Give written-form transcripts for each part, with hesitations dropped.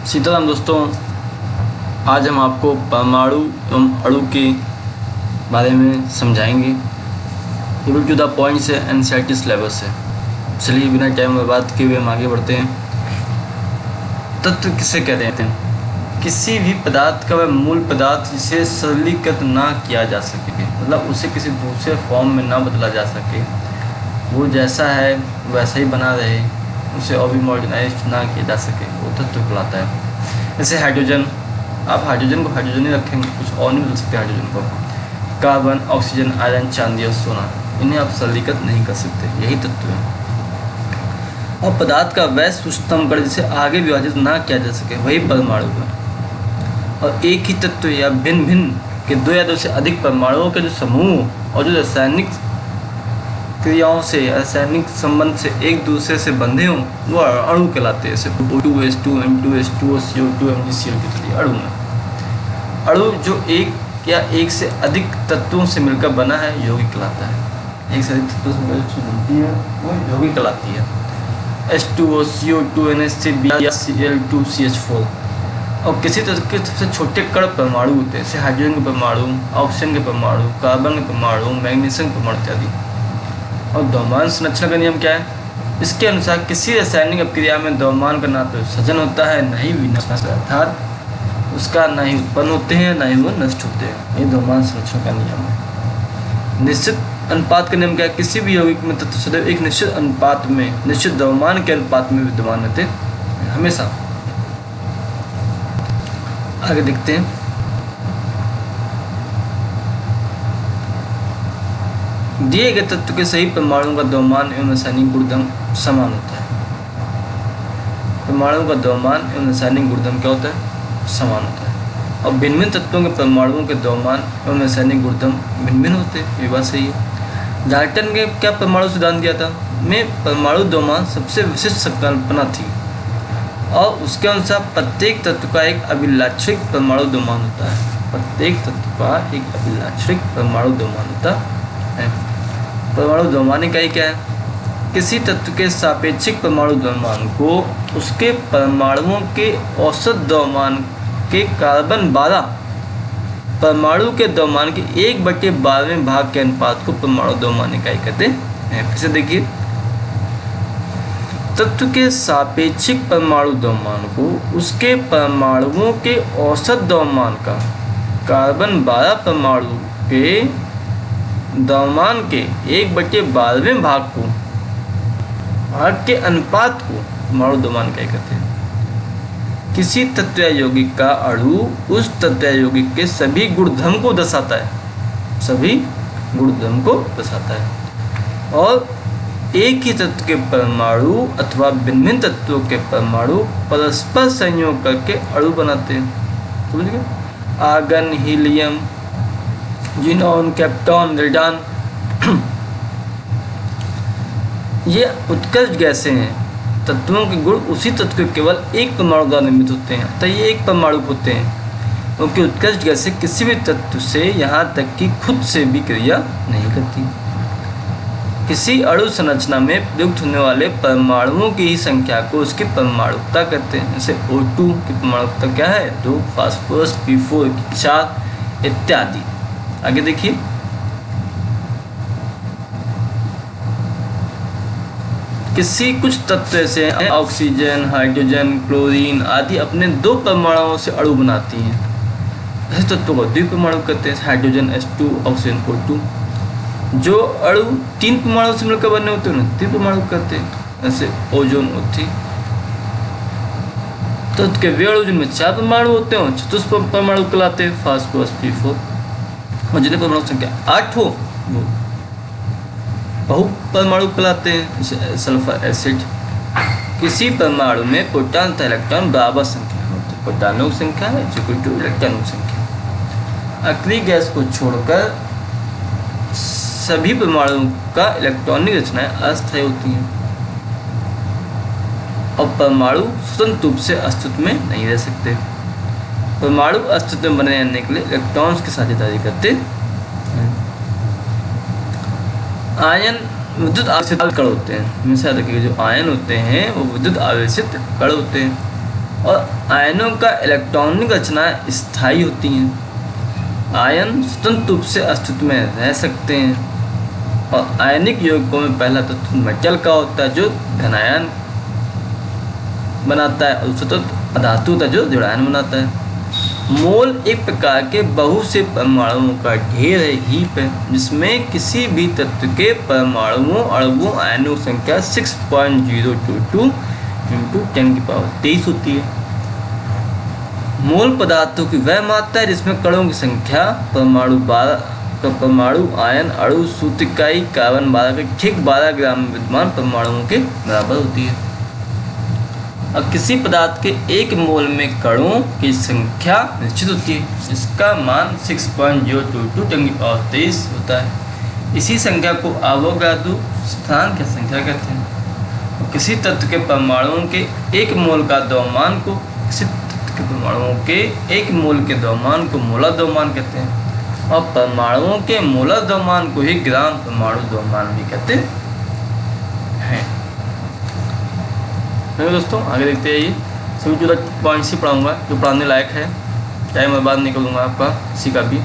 सीताराम दोस्तों, आज हम आपको परमाणु एवं अणु के बारे में समझाएंगे। ये बिल्कुल द पॉइंट्स है एनसीईआरटी सिलेबस से। चलिए बिना टाइम बर्बाद किए हुए हम आगे बढ़ते हैं। तत्व किसे कहते हैं? किसी भी पदार्थ का वह मूल पदार्थ जिसे सरलीकृत ना किया जा सके, मतलब उसे किसी दूसरे फॉर्म में ना बदला जा सके, वो जैसा है वैसा ही बना रहे, उसे और भी मॉडर्नाइज ना किया जा सके, वो तत्व कहलाता है। जैसे हाइड्रोजन, आप हाइड्रोजन को हाइड्रोजन ही रखेंगे, कुछ और नहीं बदल सकते हाइड्रोजन को। कार्बन, ऑक्सीजन, आयरन, चांदी और सोना, इन्हें आप सरलीकृत नहीं कर सकते, यही तत्व है। और पदार्थ का वह सूक्ष्मतम कण जिसे आगे विभाजित ना किया जा सके, वही परमाणु है। और एक ही तत्व या भिन्न भिन्न के दो या दो से अधिक परमाणुओं के जो समूह और जो रासायनिक क्रियाओं से, रासायनिक संबंध से एक दूसरे से बंधे हों, वो अणु कहलाते हैं। जैसे O2H2, N2H2 और CO2 MgCl की तरह अणु है। अणु जो एक या एक से अधिक तत्वों से मिलकर बना है, यौगिक कहलाता है। एक से अधिक तत्वों से मिलकर बनती है वो यौगिक कहलाती है। H2O, CO2, NH3 या Cl2, CH4। और किसी तरह के सबसे छोटे कण परमाणु होते हैं, जैसे हाइड्रोजन के परमाणु, ऑक्सीजन के परमाणु, कार्बन के परमाणु, मैग्नीशियम के परमाणु इत्यादि। और द्रव्यमान संरक्षण का नियम क्या है? इसके अनुसार किसी रासायनिक अपक्रिया में द्रव्यमान का ना तो सृजन होता है, न ही विनाश, अर्थात उसका ना ही उत्पन्न होते हैं, ना ही वो नष्ट होते हैं। ये द्रव्यमान संरक्षण का नियम है। निश्चित अनुपात का नियम क्या है? किसी भी यौगिक में तत्व सदैव एक निश्चित अनुपात में, निश्चित द्रव्यमान के अनुपात में विद्यमान रहते हैं हमेशा। आगे देखते हैं। दिए गए तत्व के सही परमाणु का द्रव्यमान एवं रासायनिक गुणधर्म समान होता है। परमाणु का द्रव्यमान एवं रासायनिक गुणधर्म क्या होता है? समान होता है। और भिन्न भिन्न तत्वों के परमाणुओं के द्रव्यमान एवं रासायनिक गुणधर्म भिन्न भिन्न होते हैं, ये बात सही है। डाल्टन ने क्या परमाणु सिद्धांत दिया था? में परमाणु द्रव्यमान सबसे विशिष्ट संकल्पना थी और उसके अनुसार प्रत्येक तत्व का एक अभिलाक्षणिक परमाणु द्रव्यमान होता है। प्रत्येक तत्व का एक अभिलाक्षणिक परमाणु द्रव्यमान होता है। परमाणु द्रव्यमान इकाई क्या है? किसी तत्व के सापेक्षिक परमाणु द्रव्यमान को उसके परमाणुओं के औसत द्रव्यमान के कार्बन 12 परमाणु के द्रव्यमान के 1/12वें भाग के अनुपात को परमाणु द्रव्यमान इकाई कहते हैं। फिर से देखिए, तत्व के सापेक्षिक परमाणु द्रव्यमान को उसके परमाणुओं के औसत द्रव्यमान का कार्बन 12 परमाणु के द्रव्यमान के 1/12वें भाग के अनुपात को परमाणु द्रव्यमान इकाई कहते हैं। किसी तत्व या यौगिक का अणु उस तत्व या यौगिक के सभी गुणधर्म को दर्शाता है, सभी गुणधर्म को दर्शाता है। और एक ही तत्व के परमाणु अथवा भिन्न भिन्न तत्वों के परमाणु परस्पर संयोग करके अणु बनाते हैं। समझ गए? आर्गन, हीलियम, जिनॉन, कैप्टॉन, रेडान, ये उत्कर्ष गैसें हैं। तत्वों के गुण उसी तत्व के केवल एक परमाणु द्वारा निर्मित होते हैं, तो ये एक परमाणु होते हैं। उनकी उत्कर्ष गैसें किसी भी तत्व से, यहाँ तक कि खुद से भी क्रिया नहीं करती। किसी अणु संरचना में प्रयुक्त होने वाले परमाणुओं की ही संख्या को उसकी परमाणुकता कहते हैं। जैसे O2 की परमाणुकता क्या है? 2, फास्फोरस P4 की 4 इत्यादि। आगे देखिए, किसी कुछ तत्व ऐसे हैं, ऑक्सीजन, हाइड्रोजन, क्लोरीन आदि अपने 2 परमाणुओं से अणु बनाती हैं। ऐसे तत्वों को द्विपरमाणु कहते हैं। Hydrogen H2, oxygen O2। जो अणु 3 परमाणु से मिलकर बने होते हैं उन्हें त्रिपरमाणु कहते हैं। ऐसे ओजोन O3। तत्व के वे अणु जिनमें 4 परमाणु होते हैं चतुष्प परमाणु कहलाते हैं, फास्फोरस P4। और जिन्हें परमाणु संख्या 8 हो वो बहुपरमाणु कहलाते हैं, जैसे सल्फर एसिड। किसी परमाणु में प्रोटॉन तथा इलेक्ट्रॉन बराबर संख्या होती है। प्रोटॉनों की संख्या है जो इलेक्ट्रॉनों की संख्या। अक्रिय गैस को छोड़कर सभी परमाणुओं का इलेक्ट्रॉनिक रचनाएं अस्थायी होती हैं और परमाणु स्वतंत्र रूप से अस्तित्व में नहीं रह सकते। परमाणु अस्तित्व में बने रहने के लिए इलेक्ट्रॉन्स की साझेदारी करते हैं। आयन विद्युत आवेशित कण होते हैं। हमेशा याद रखिएगा, जो आयन होते हैं वो विद्युत आवेशित कण होते हैं। और आयनों का इलेक्ट्रॉनिक रचना स्थायी होती हैं। आयन स्वतंत्र रूप से अस्तित्व में रह सकते हैं और आयनिक यौगिकों में पहला तत्व मेटल का होता है जो धनायन बनाता है और स्वतंत्र अधातु होता है जो ऋणायन बनाता है। मोल एक प्रकार के बहुत से परमाणुओं का ढेर है, हीप है, जिसमें किसी भी तत्व के परमाणुओं अणुओं आयनों की संख्या 6.022 × 10⁻23 होती है। मोल पदार्थों की वह मात्रा है जिसमें कणों की संख्या परमाणु आयन अणु सूत्र इकाई कार्बन 12 के ठीक 12 ग्राम में विद्यमान परमाणुओं के बराबर होती है। अब किसी पदार्थ के एक मोल में कणों की संख्या निश्चित होती है जिसका मान 6.022 × 10⁻23 होता है। इसी संख्या को अवोगाद्रो स्थिरांक या संख्या कहते हैं। और किसी तत्व के परमाणुओं के एक मोल का द्रव्यमान को मोलर द्रव्यमान कहते हैं और परमाणुओं के मोलर द्रव्यमान को ही ग्राम परमाणु द्रव्यमान भी कहते हैं। दोस्तों आगे देखते हैं, सभी 14 पॉइंट्स ही पढ़ाऊँगा जो पढ़ाने लायक है, चाहे मैं बाद निकलूँगा आपका किसी का भी।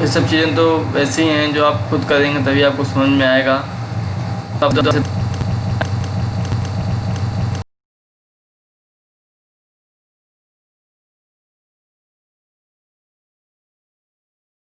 ये सब चीज़ें तो वैसे ही हैं जो आप खुद करेंगे तभी आपको समझ में आएगा।